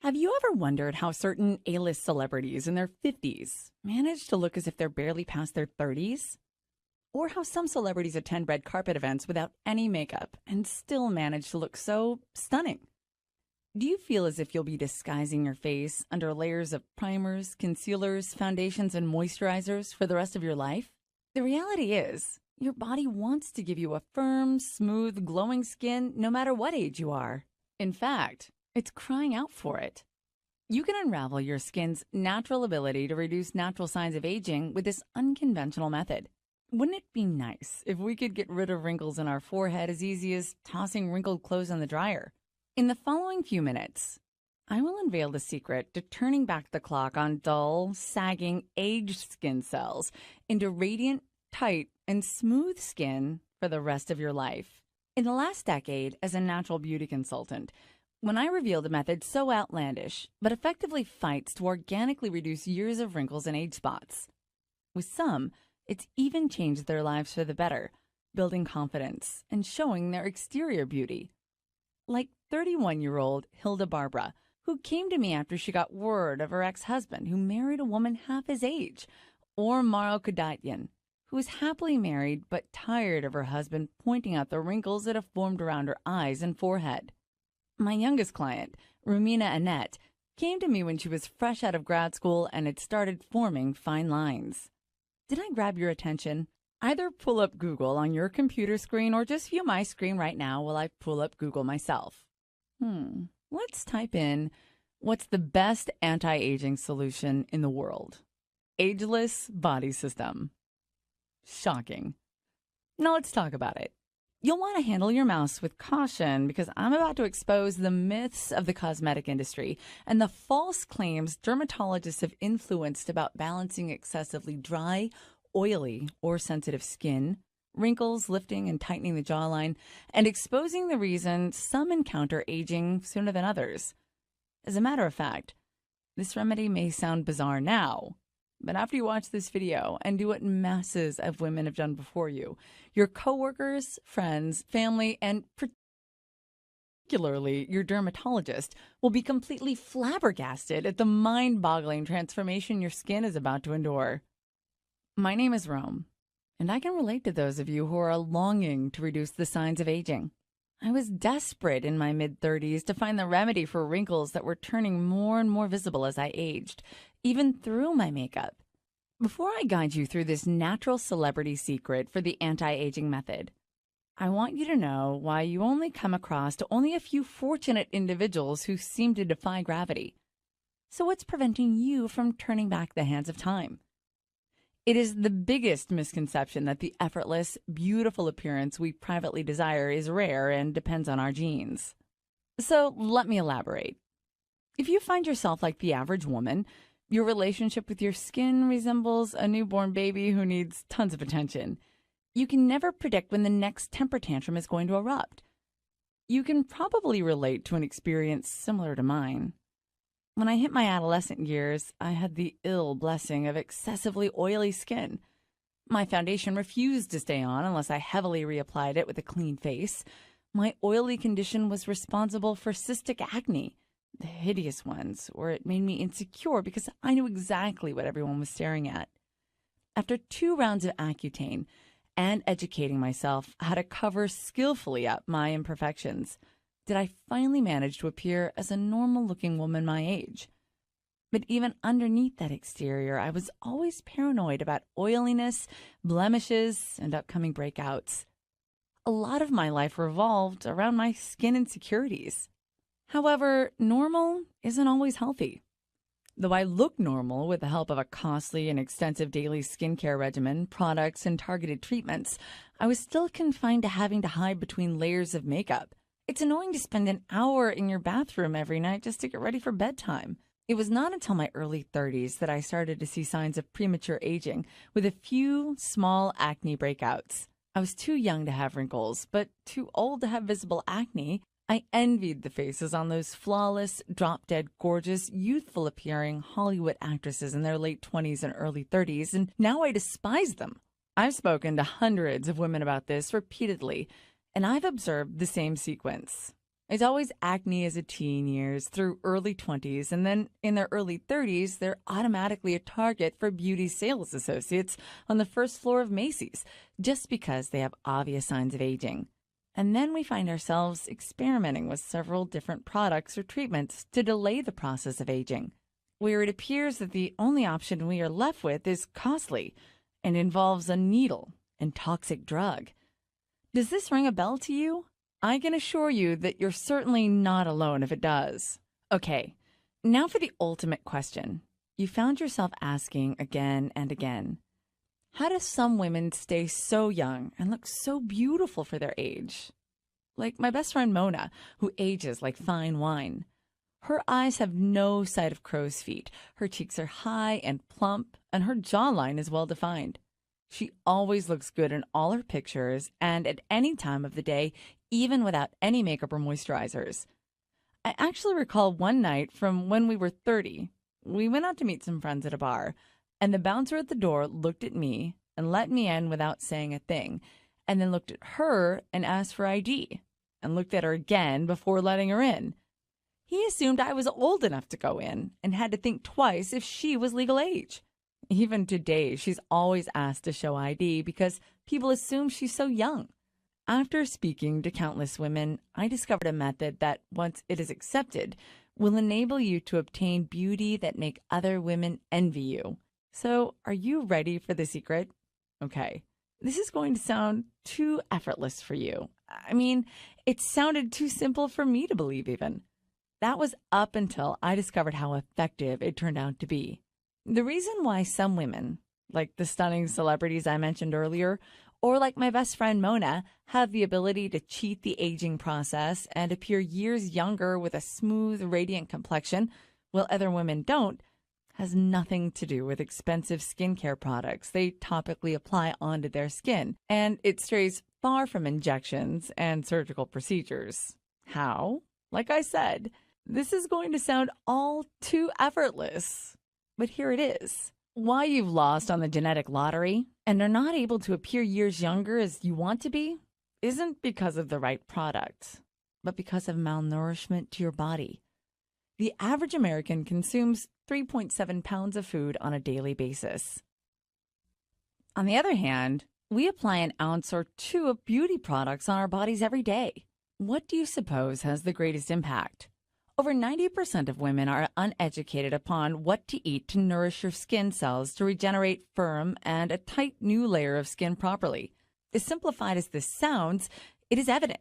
Have you ever wondered how certain A-list celebrities in their 50s manage to look as if they're barely past their 30s? Or how some celebrities attend red carpet events without any makeup and still manage to look so stunning? Do you feel as if you'll be disguising your face under layers of primers, concealers, foundations, and moisturizers for the rest of your life? The reality is, your body wants to give you a firm, smooth, glowing skin no matter what age you are. In fact, it's crying out for it. You can unravel your skin's natural ability to reduce natural signs of aging with this unconventional method. Wouldn't it be nice if we could get rid of wrinkles in our forehead as easy as tossing wrinkled clothes in the dryer? In the following few minutes, I will unveil the secret to turning back the clock on dull, sagging, aged skin cells into radiant, tight, and smooth skin for the rest of your life. In the last decade, as a natural beauty consultant, when I revealed a method so outlandish, but effectively fights to organically reduce years of wrinkles and age spots. With some, it's even changed their lives for the better, building confidence and showing their exterior beauty. Like 31-year-old Hilda Barbara, who came to me after she got word of her ex-husband who married a woman half his age, or Maro Kudatyan, who was happily married but tired of her husband pointing out the wrinkles that have formed around her eyes and forehead. My youngest client, Rumina Annette, came to me when she was fresh out of grad school and had started forming fine lines. Did I grab your attention? Either pull up Google on your computer screen or just view my screen right now while I pull up Google myself. Let's type in, what's the best anti-aging solution in the world? Ageless Body System. Shocking. Now let's talk about it. You'll want to handle your mouse with caution because I'm about to expose the myths of the cosmetic industry and the false claims dermatologists have influenced about balancing excessively dry, oily, or sensitive skin, wrinkles, lifting and tightening the jawline, and exposing the reason some encounter aging sooner than others. As a matter of fact, this remedy may sound bizarre now, but after you watch this video and do what masses of women have done before you, your coworkers, friends, family, and particularly your dermatologist will be completely flabbergasted at the mind-boggling transformation your skin is about to endure. My name is Rome, and I can relate to those of you who are longing to reduce the signs of aging. I was desperate in my mid-30s to find the remedy for wrinkles that were turning more and more visible as I aged, even through my makeup. Before I guide you through this natural celebrity secret for the anti-aging method, I want you to know why you only come across to only a few fortunate individuals who seem to defy gravity. So what's preventing you from turning back the hands of time? It is the biggest misconception that the effortless, beautiful appearance we privately desire is rare and depends on our genes. So let me elaborate. If you find yourself like the average woman, your relationship with your skin resembles a newborn baby who needs tons of attention. You can never predict when the next temper tantrum is going to erupt. You can probably relate to an experience similar to mine. When I hit my adolescent years, I had the ill blessing of excessively oily skin. My foundation refused to stay on unless I heavily reapplied it with a clean face. My oily condition was responsible for cystic acne, the hideous ones, where it made me insecure because I knew exactly what everyone was staring at. After 2 rounds of Accutane and educating myself how to cover skillfully up my imperfections, did I finally manage to appear as a normal-looking woman my age. But even underneath that exterior, I was always paranoid about oiliness, blemishes, and upcoming breakouts. A lot of my life revolved around my skin insecurities. However, normal isn't always healthy. Though I look normal with the help of a costly and extensive daily skincare regimen, products, and targeted treatments, I was still confined to having to hide between layers of makeup. It's annoying to spend an hour in your bathroom every night just to get ready for bedtime. It was not until my early 30s that I started to see signs of premature aging, with a few small acne breakouts. I was too young to have wrinkles, but too old to have visible acne. I envied the faces on those flawless, drop-dead gorgeous, youthful-appearing Hollywood actresses in their late 20s and early 30s, and now I despise them. I've spoken to hundreds of women about this repeatedly, and I've observed the same sequence. It's always acne as a teen years through early 20s, and then in their early 30s, they're automatically a target for beauty sales associates on the first floor of Macy's just because they have obvious signs of aging. And then we find ourselves experimenting with several different products or treatments to delay the process of aging, where it appears that the only option we are left with is costly and involves a needle and toxic drug. Does this ring a bell to you? I can assure you that you're certainly not alone if it does. Okay, now for the ultimate question. You found yourself asking again and again, how do some women stay so young and look so beautiful for their age? Like my best friend Mona, who ages like fine wine. Her eyes have no sight of crow's feet. Her cheeks are high and plump, and her jawline is well defined. She always looks good in all her pictures and at any time of the day, even without any makeup or moisturizers. I actually recall one night from when we were 30. We went out to meet some friends at a bar, and the bouncer at the door looked at me and let me in without saying a thing, and then looked at her and asked for ID, and looked at her again before letting her in. He assumed I was old enough to go in and had to think twice if she was legal age. Even today, she's always asked to show ID because people assume she's so young. After speaking to countless women, I discovered a method that, once it is accepted, will enable you to obtain beauty that make other women envy you. So, are you ready for the secret? Okay, this is going to sound too effortless for you. I mean, it sounded too simple for me to believe even. That was up until I discovered how effective it turned out to be. The reason why some women, like the stunning celebrities I mentioned earlier, or like my best friend Mona, have the ability to cheat the aging process and appear years younger with a smooth, radiant complexion, while other women don't, has nothing to do with expensive skincare products they topically apply onto their skin, and it strays far from injections and surgical procedures. How? Like I said, this is going to sound all too effortless. But here it is. Why you've lost on the genetic lottery and are not able to appear years younger as you want to be isn't because of the right product, but because of malnourishment to your body. The average American consumes 3.7 pounds of food on a daily basis. On the other hand, we apply an ounce or two of beauty products on our bodies every day. What do you suppose has the greatest impact? Over 90% of women are uneducated upon what to eat to nourish your skin cells to regenerate firm and a tight new layer of skin properly. As simplified as this sounds, it is evident.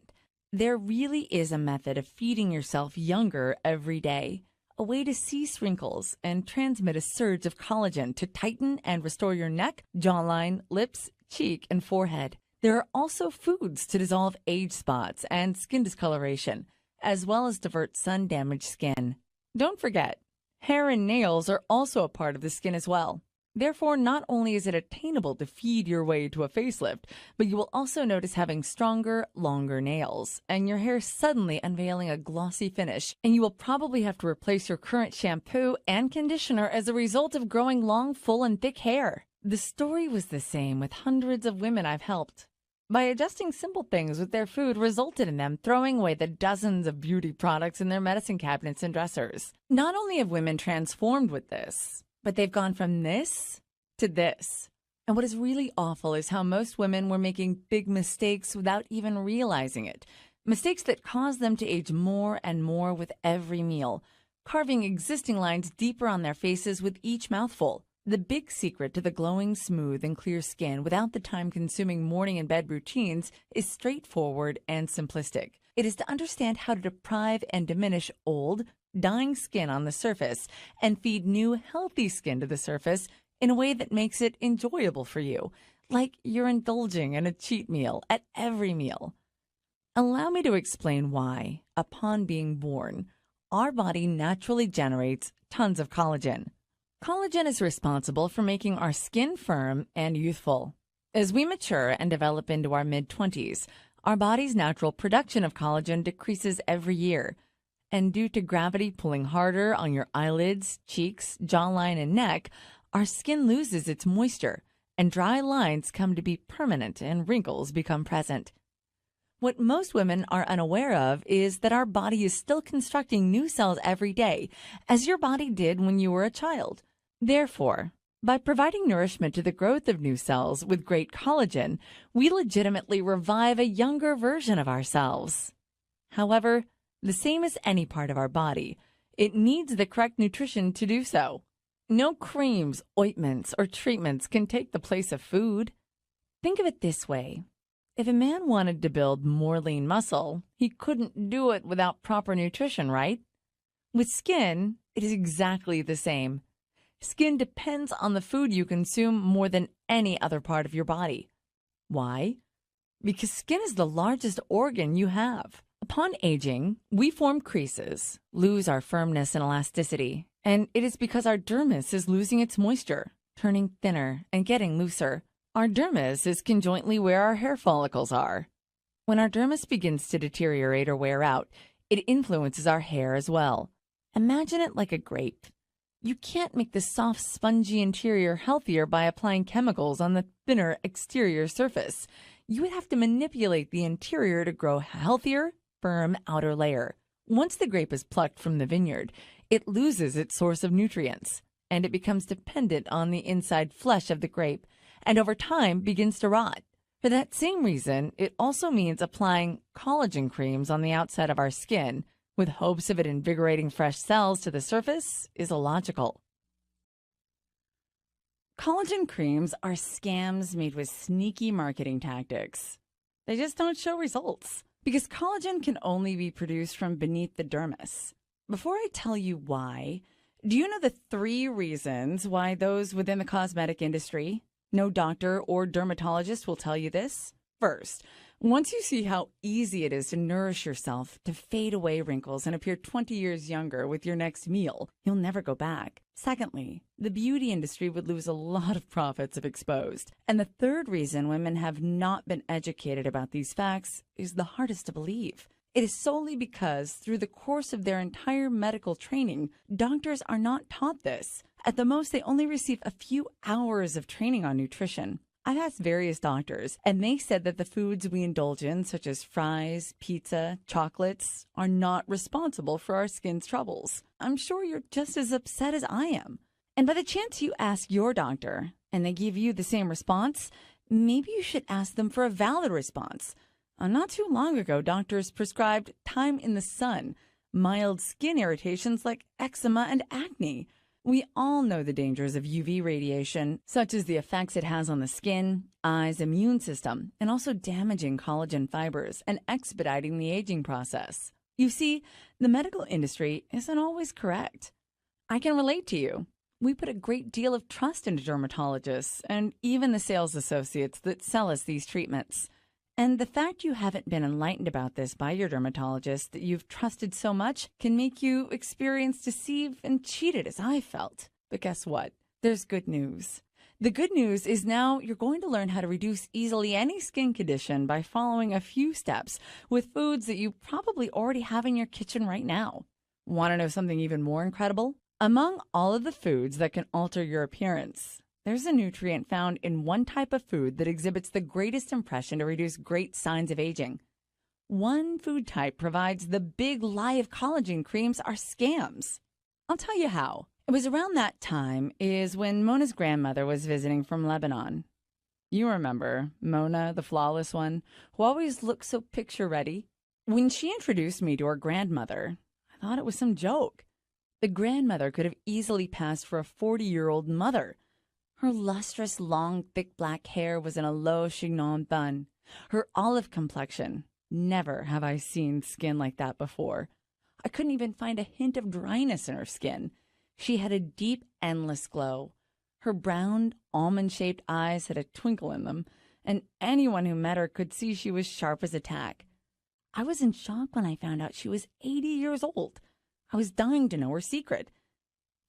There really is a method of feeding yourself younger every day, a way to cease wrinkles and transmit a surge of collagen to tighten and restore your neck, jawline, lips, cheek, and forehead. There are also foods to dissolve age spots and skin discoloration, as well as divert sun-damaged skin. Don't forget, hair and nails are also a part of the skin as well. Therefore, not only is it attainable to feed your way to a facelift, but you will also notice having stronger, longer nails, and your hair suddenly unveiling a glossy finish, and you will probably have to replace your current shampoo and conditioner as a result of growing long, full, and thick hair. The story was the same with hundreds of women I've helped. By adjusting simple things with their food resulted in them throwing away the dozens of beauty products in their medicine cabinets and dressers. Not only have women transformed with this, but they've gone from this to this. And what is really awful is how most women were making big mistakes without even realizing it. Mistakes that cause them to age more and more with every meal, carving existing lines deeper on their faces with each mouthful. The big secret to the glowing, smooth, and clear skin without the time-consuming morning and bed routines is straightforward and simplistic. It is to understand how to deprive and diminish old, dying skin on the surface and feed new, healthy skin to the surface in a way that makes it enjoyable for you, like you're indulging in a cheat meal at every meal. Allow me to explain why, upon being born, our body naturally generates tons of collagen. Collagen is responsible for making our skin firm and youthful. As we mature and develop into our mid-20s, our body's natural production of collagen decreases every year. And due to gravity pulling harder on your eyelids, cheeks, jawline, and neck, our skin loses its moisture, and dry lines come to be permanent and wrinkles become present. What most women are unaware of is that our body is still constructing new cells every day, as your body did when you were a child. Therefore, by providing nourishment to the growth of new cells with great collagen, we legitimately revive a younger version of ourselves. However, the same as any part of our body, it needs the correct nutrition to do so. No creams, ointments, or treatments can take the place of food. Think of it this way. If a man wanted to build more lean muscle, he couldn't do it without proper nutrition, right? With skin, it is exactly the same. Skin depends on the food you consume more than any other part of your body. Why? Because skin is the largest organ you have. Upon aging, we form creases, lose our firmness and elasticity, and it is because our dermis is losing its moisture, turning thinner and getting looser. Our dermis is conjointly where our hair follicles are. When our dermis begins to deteriorate or wear out, it influences our hair as well. Imagine it like a grape. You can't make the soft, spongy interior healthier by applying chemicals on the thinner exterior surface. You would have to manipulate the interior to grow a healthier, firm outer layer. Once the grape is plucked from the vineyard, it loses its source of nutrients, and it becomes dependent on the inside flesh of the grape, and over time begins to rot. For that same reason, it also means applying collagen creams on the outside of our skin, with hopes of it invigorating fresh cells to the surface, is illogical. Collagen creams are scams made with sneaky marketing tactics. They just don't show results, because collagen can only be produced from beneath the dermis. Before I tell you why, do you know the 3 reasons why those within the cosmetic industry, no doctor or dermatologist will tell you this? First, once you see how easy it is to nourish yourself, to fade away wrinkles and appear 20 years younger with your next meal, you'll never go back. Secondly, the beauty industry would lose a lot of profits if exposed. And the 3rd reason women have not been educated about these facts is the hardest to believe. It is solely because through the course of their entire medical training, doctors are not taught this. At the most, they only receive a few hours of training on nutrition. I've asked various doctors, and they said that the foods we indulge in, such as fries, pizza, chocolates, are not responsible for our skin's troubles. I'm sure you're just as upset as I am. And by the chance you ask your doctor, and they give you the same response, maybe you should ask them for a valid response. Not too long ago, doctors prescribed time in the sun, mild skin irritations like eczema and acne. We all know the dangers of UV radiation, such as the effects it has on the skin, eyes, immune system, and also damaging collagen fibers and expediting the aging process. You see, the medical industry isn't always correct. I can relate to you. We put a great deal of trust into dermatologists and even the sales associates that sell us these treatments. And the fact you haven't been enlightened about this by your dermatologist that you've trusted so much can make you experience deceived and cheated as I felt. But guess what? There's good news. The good news is now you're going to learn how to reduce easily any skin condition by following a few steps with foods that you probably already have in your kitchen right now. Want to know something even more incredible? Among all of the foods that can alter your appearance, there's a nutrient found in one type of food that exhibits the greatest impression to reduce great signs of aging. One food type provides the big lie of collagen creams are scams. I'll tell you how. It was around that time is when Mona's grandmother was visiting from Lebanon. You remember Mona, the flawless one, who always looked so picture-ready? When she introduced me to her grandmother, I thought it was some joke. The grandmother could have easily passed for a 40-year-old mother. Her lustrous, long, thick black hair was in a low chignon bun. Her olive complexion. Never have I seen skin like that before. I couldn't even find a hint of dryness in her skin. She had a deep, endless glow. Her brown, almond-shaped eyes had a twinkle in them, and anyone who met her could see she was sharp as a tack. I was in shock when I found out she was 80 years old. I was dying to know her secret.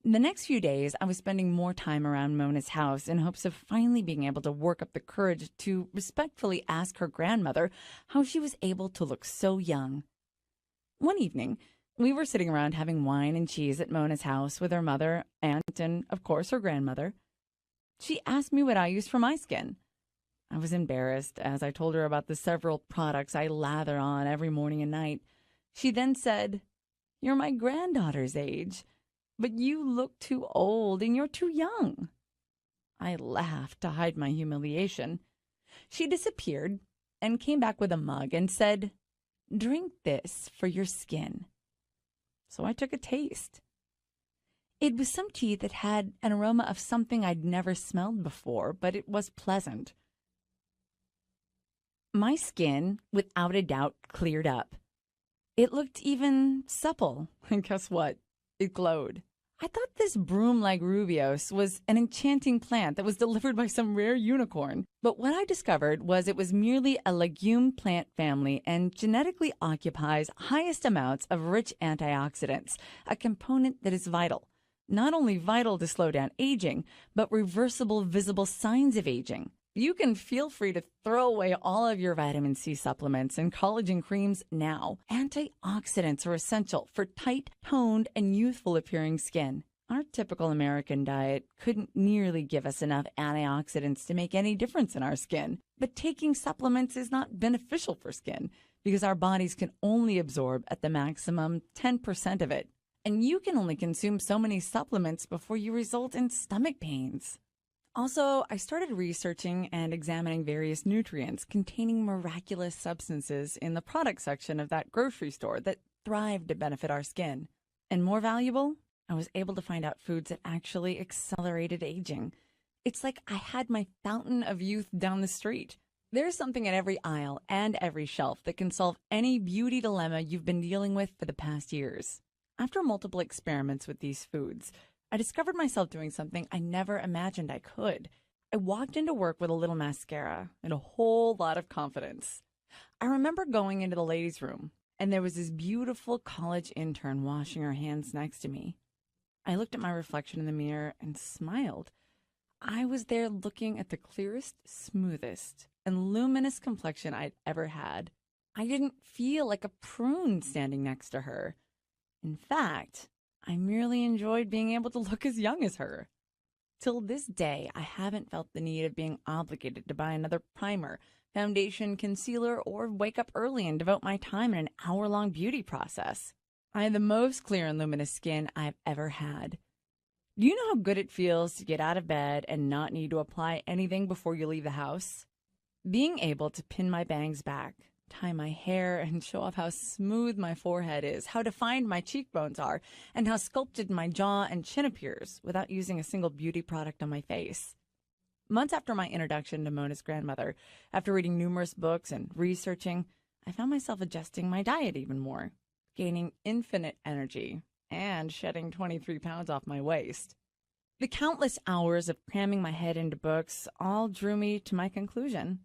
The next few days, I was spending more time around Mona's house in hopes of finally being able to work up the courage to respectfully ask her grandmother how she was able to look so young. One evening, we were sitting around having wine and cheese at Mona's house with her mother, aunt, and, of course, her grandmother. She asked me what I used for my skin. I was embarrassed as I told her about the several products I lather on every morning and night. She then said, "You're my granddaughter's age, but you look too old and you're too young." I laughed to hide my humiliation. She disappeared and came back with a mug and said, "Drink this for your skin." So I took a taste. It was some tea that had an aroma of something I'd never smelled before, but it was pleasant. My skin, without a doubt, cleared up. It looked even supple, and guess what? It glowed. I thought this broom-like rubiose was an enchanting plant that was delivered by some rare unicorn. But what I discovered was it was merely a legume plant family and genetically occupies highest amounts of rich antioxidants, a component that is vital. Not only vital to slow down aging, but reversible visible signs of aging. You can feel free to throw away all of your vitamin C supplements and collagen creams now. Antioxidants are essential for tight, toned, and youthful-appearing skin. Our typical American diet couldn't nearly give us enough antioxidants to make any difference in our skin. But taking supplements is not beneficial for skin because our bodies can only absorb at the maximum 10% of it. And you can only consume so many supplements before you result in stomach pains. Also, I started researching and examining various nutrients containing miraculous substances in the product section of that grocery store that thrive to benefit our skin. And more valuable, I was able to find out foods that actually accelerated aging. It's like I had my fountain of youth down the street. There's something in every aisle and every shelf that can solve any beauty dilemma you've been dealing with for the past years. After multiple experiments with these foods, I discovered myself doing something I never imagined I could. I walked into work with a little mascara and a whole lot of confidence. I remember going into the ladies' room, and there was this beautiful college intern washing her hands next to me. I looked at my reflection in the mirror and smiled. I was there looking at the clearest, smoothest, and luminous complexion I'd ever had. I didn't feel like a prune standing next to her. In fact, I merely enjoyed being able to look as young as her. Till this day, I haven't felt the need of being obligated to buy another primer, foundation, concealer, or wake up early and devote my time in an hour-long beauty process. I have the most clear and luminous skin I've ever had. Do you know how good it feels to get out of bed and not need to apply anything before you leave the house? Being able to pin my bangs back, tie my hair, and show off how smooth my forehead is, how defined my cheekbones are, and how sculpted my jaw and chin appears without using a single beauty product on my face. Months after my introduction to Mona's grandmother, after reading numerous books and researching, I found myself adjusting my diet even more, gaining infinite energy, and shedding 23 pounds off my waist. The countless hours of cramming my head into books all drew me to my conclusion.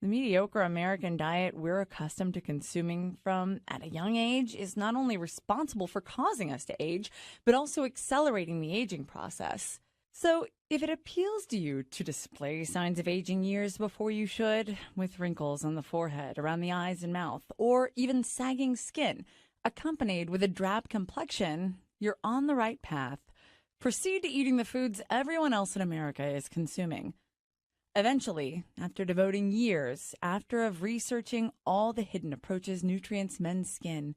The mediocre American diet we're accustomed to consuming from at a young age is not only responsible for causing us to age, but also accelerating the aging process. So if it appeals to you to display signs of aging years before you should, with wrinkles on the forehead, around the eyes and mouth, or even sagging skin, accompanied with a drab complexion, you're on the right path. Proceed to eating the foods everyone else in America is consuming. Eventually, after devoting years of researching all the hidden approaches nutrients men's skin,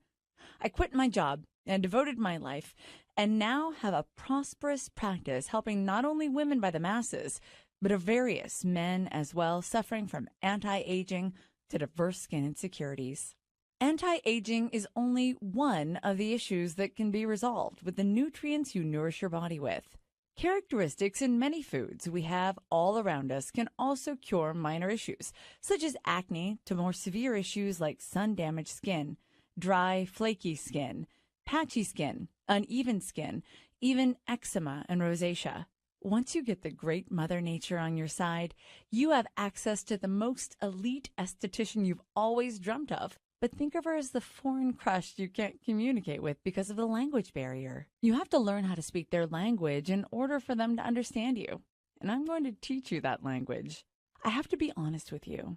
I quit my job and devoted my life, and now have a prosperous practice helping not only women by the masses, but of various men as well, suffering from anti-aging to diverse skin insecurities. Anti-aging is only one of the issues that can be resolved with the nutrients you nourish your body with. Characteristics in many foods we have all around us can also cure minor issues, such as acne, to more severe issues like sun-damaged skin, dry, flaky skin, patchy skin, uneven skin, even eczema and rosacea. Once you get the great Mother Nature on your side, you have access to the most elite esthetician you've always dreamt of. But think of her as the foreign crush you can't communicate with because of the language barrier. You have to learn how to speak their language in order for them to understand you. And I'm going to teach you that language. I have to be honest with you.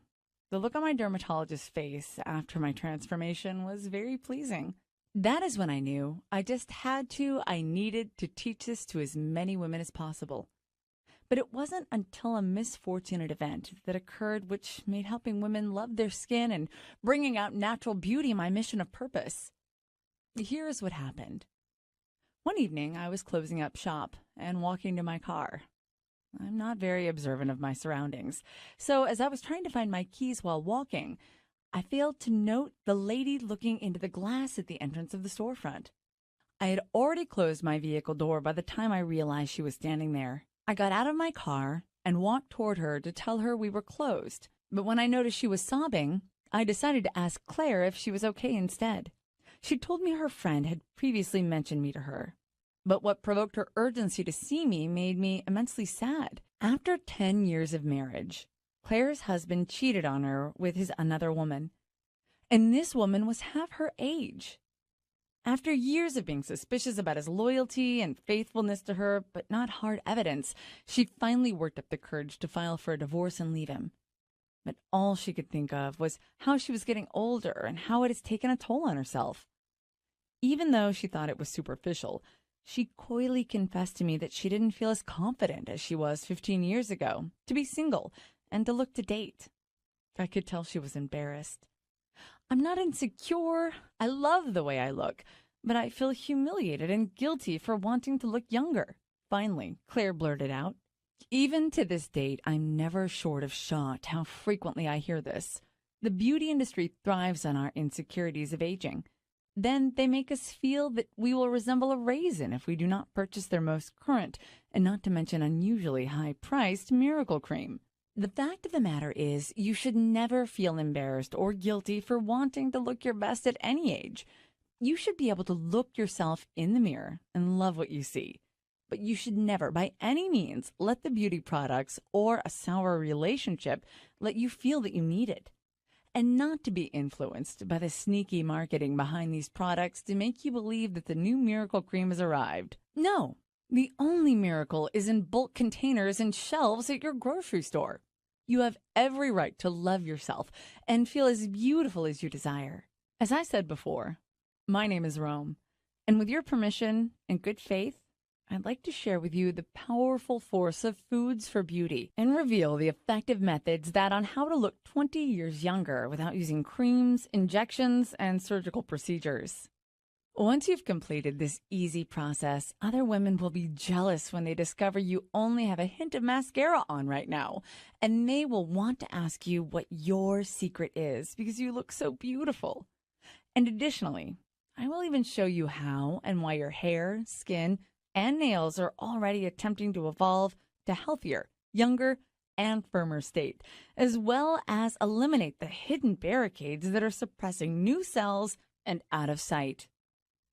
The look on my dermatologist's face after my transformation was very pleasing. That is when I knew I needed to teach this to as many women as possible. But it wasn't until a misfortunate event that occurred which made helping women love their skin and bringing out natural beauty my mission of purpose. Here's what happened. One evening, I was closing up shop and walking to my car. I'm not very observant of my surroundings, so as I was trying to find my keys while walking, I failed to note the lady looking into the glass at the entrance of the storefront. I had already closed my vehicle door by the time I realized she was standing there. I got out of my car and walked toward her to tell her we were closed, but when I noticed she was sobbing, I decided to ask Claire if she was okay instead. She told me her friend had previously mentioned me to her, but what provoked her urgency to see me made me immensely sad. After 10 years of marriage, Claire's husband cheated on her with another woman, and this woman was half her age. After years of being suspicious about his loyalty and faithfulness to her, but not hard evidence, she finally worked up the courage to file for a divorce and leave him. But all she could think of was how she was getting older and how it has taken a toll on herself. Even though she thought it was superficial, she coyly confessed to me that she didn't feel as confident as she was 15 years ago to be single and to look to date. I could tell she was embarrassed. I'm not insecure. I love the way I look, but I feel humiliated and guilty for wanting to look younger. Finally, Claire blurted out. Even to this date, I'm never short of shocked how frequently I hear this. The beauty industry thrives on our insecurities of aging. Then they make us feel that we will resemble a raisin if we do not purchase their most current, and not to mention unusually high-priced miracle cream. The fact of the matter is, you should never feel embarrassed or guilty for wanting to look your best at any age. You should be able to look yourself in the mirror and love what you see. But you should never, by any means, let the beauty products or a sour relationship let you feel that you need it. And not to be influenced by the sneaky marketing behind these products to make you believe that the new miracle cream has arrived. No. The only miracle is in bulk containers and shelves at your grocery store. You have every right to love yourself and feel as beautiful as you desire. As I said before, my name is Rome, and with your permission and good faith, I'd like to share with you the powerful force of foods for beauty and reveal the effective methods that on how to look 20 years younger without using creams, injections, and surgical procedures. Once you've completed this easy process, other women will be jealous when they discover you only have a hint of mascara on right now, and they will want to ask you what your secret is because you look so beautiful. And additionally, I will even show you how and why your hair, skin, and nails are already attempting to evolve to healthier, younger, and firmer state, as well as eliminate the hidden barricades that are suppressing new cells and out of sight.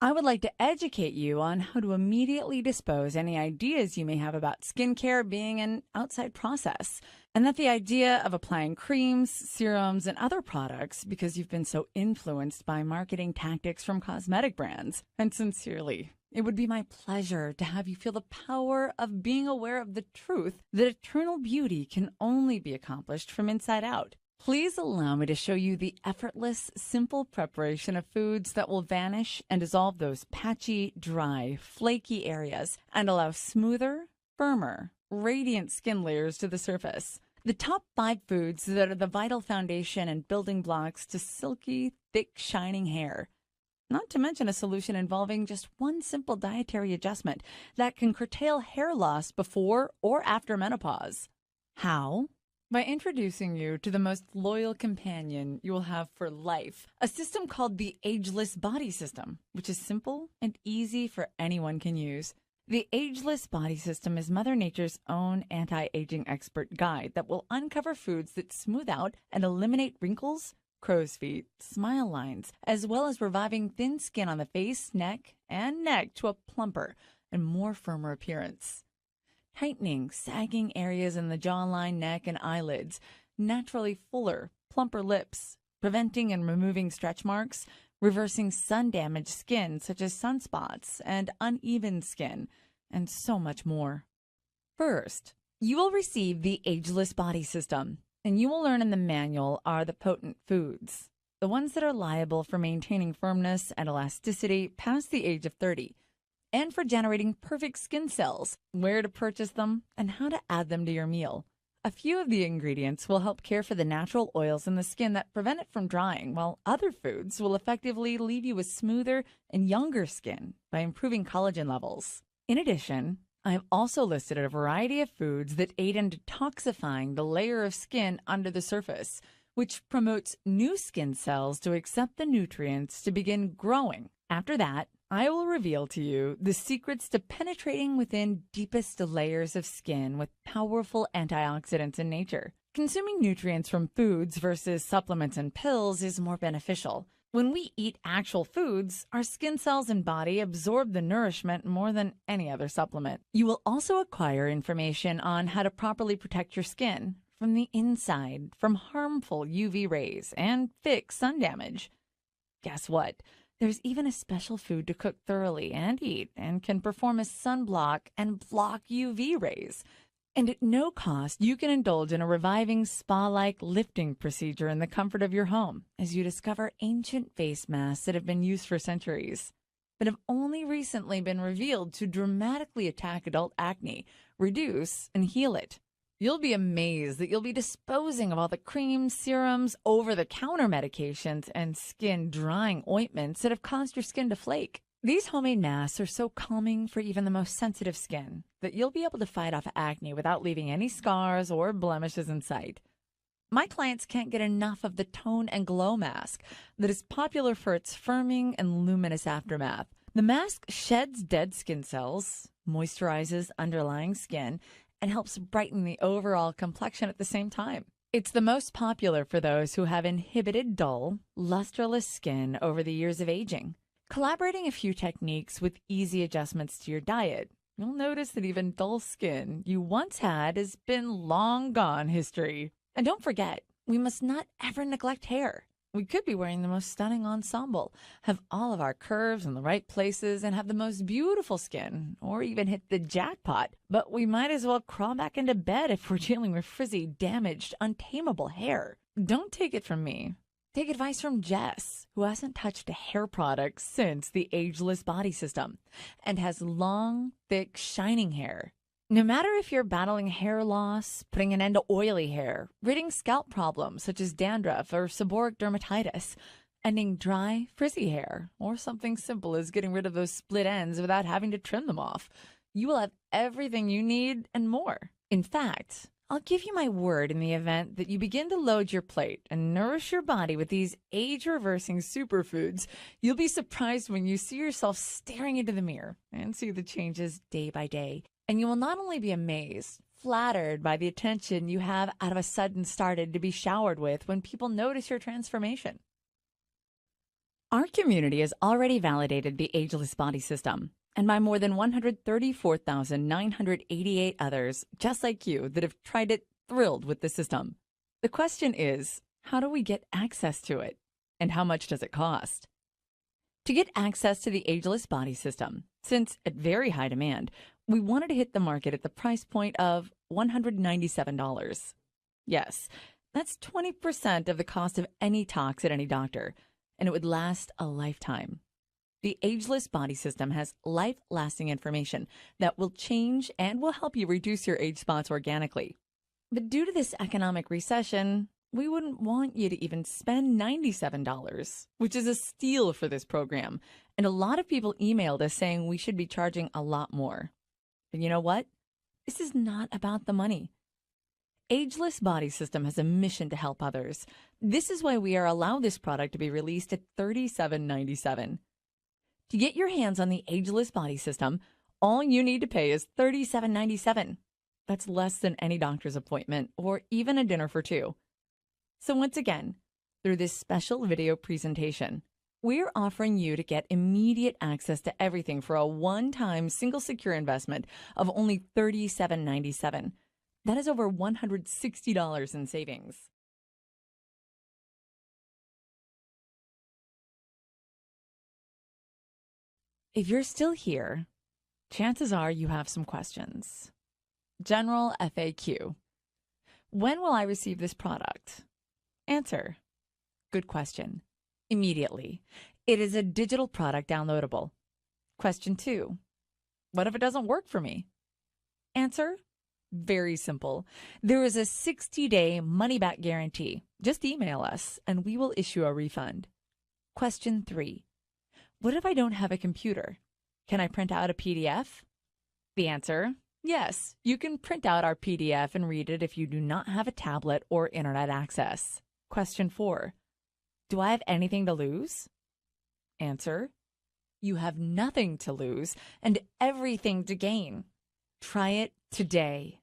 I would like to educate you on how to immediately dispose any ideas you may have about skincare being an outside process, and that the idea of applying creams, serums, and other products because you've been so influenced by marketing tactics from cosmetic brands. And sincerely, it would be my pleasure to have you feel the power of being aware of the truth that eternal beauty can only be accomplished from inside out. Please allow me to show you the effortless, simple preparation of foods that will vanish and dissolve those patchy, dry, flaky areas and allow smoother, firmer, radiant skin layers to the surface. The top 5 foods that are the vital foundation and building blocks to silky, thick, shining hair. Not to mention a solution involving just one simple dietary adjustment that can curtail hair loss before or after menopause. How? By introducing you to the most loyal companion you will have for life, a system called the Ageless Body System, which is simple and easy for anyone can use. The Ageless Body System is Mother Nature's own anti-aging expert guide that will uncover foods that smooth out and eliminate wrinkles, crow's feet, smile lines, as well as reviving thin skin on the face, neck to a plumper and more firmer appearance. Tightening sagging areas in the jawline, neck, and eyelids, naturally fuller, plumper lips, preventing and removing stretch marks, reversing sun-damaged skin such as sunspots and uneven skin, and so much more. First, you will receive the Ageless Body System, and you will learn in the manual are the potent foods, the ones that are liable for maintaining firmness and elasticity past the age of 30. and for generating perfect skin cells, where to purchase them, and how to add them to your meal. A few of the ingredients will help care for the natural oils in the skin that prevent it from drying, while other foods will effectively leave you with smoother and younger skin by improving collagen levels. In addition, I have also listed a variety of foods that aid in detoxifying the layer of skin under the surface, which promotes new skin cells to accept the nutrients to begin growing. After that, I will reveal to you the secrets to penetrating within deepest layers of skin with powerful antioxidants in nature. Consuming nutrients from foods versus supplements and pills is more beneficial. When we eat actual foods, our skin cells and body absorb the nourishment more than any other supplement. You will also acquire information on how to properly protect your skin from the inside from harmful UV rays and fix sun damage. Guess what? There's even a special food to cook thoroughly and eat and can perform as sunblock and block UV rays. And at no cost, you can indulge in a reviving spa-like lifting procedure in the comfort of your home as you discover ancient face masks that have been used for centuries, but have only recently been revealed to dramatically attack adult acne, reduce, and heal it. You'll be amazed that you'll be disposing of all the creams, serums, over-the-counter medications, and skin-drying ointments that have caused your skin to flake. These homemade masks are so calming for even the most sensitive skin that you'll be able to fight off acne without leaving any scars or blemishes in sight. My clients can't get enough of the Tone and Glow mask that is popular for its firming and luminous aftermath. The mask sheds dead skin cells, moisturizes underlying skin, and helps brighten the overall complexion at the same time. It's the most popular for those who have inhibited dull, lusterless skin over the years of aging. Collaborating a few techniques with easy adjustments to your diet, you'll notice that even dull skin you once had has been long gone history. And don't forget, we must not ever neglect hair. We could be wearing the most stunning ensemble, have all of our curves in the right places, and have the most beautiful skin, or even hit the jackpot. But we might as well crawl back into bed if we're dealing with frizzy, damaged, untamable hair. Don't take it from me. Take advice from Jess, who hasn't touched a hair product since the Ageless Body System, and has long, thick, shining hair. No matter if you're battling hair loss, putting an end to oily hair, ridding scalp problems such as dandruff or seborrheic dermatitis, ending dry, frizzy hair, or something simple as getting rid of those split ends without having to trim them off, you will have everything you need and more. In fact, I'll give you my word in the event that you begin to load your plate and nourish your body with these age-reversing superfoods, you'll be surprised when you see yourself staring into the mirror and see the changes day by day. And you will not only be amazed, flattered by the attention you have out of a sudden started to be showered with when people notice your transformation. Our community has already validated the Ageless Body System, and by more than 134,988 others just like you that have tried it, thrilled with the system. The question is, how do we get access to it? And how much does it cost? To get access to the Ageless Body System, since at very high demand, we wanted to hit the market at the price point of $197. Yes, that's 20% of the cost of any tox at any doctor, and it would last a lifetime. The Ageless Body System has life-lasting information that will change and will help you reduce your age spots organically. But due to this economic recession, we wouldn't want you to even spend $97, which is a steal for this program. And a lot of people emailed us saying we should be charging a lot more. But you know what? This is not about the money. Ageless Body System has a mission to help others. This is why we are allowed this product to be released at $37.97. To get your hands on the Ageless Body System, all you need to pay is $37.97. That's less than any doctor's appointment or even a dinner for two. So once again, through this special video presentation, we're offering you to get immediate access to everything for a one-time single secure investment of only $37.97. That is over $160 in savings. If you're still here, chances are you have some questions. General FAQ. When will I receive this product? Answer. Good question. Immediately. It is a digital product downloadable. Question 2. What if it doesn't work for me? Answer: very simple. There is a 60-day money-back guarantee. Just email us and we will issue a refund. Question 3. What if I don't have a computer? Can I print out a PDF? The answer: yes, you can print out our PDF and read it if you do not have a tablet or internet access. Question 4. Do I have anything to lose? Answer: you have nothing to lose and everything to gain. Try it today.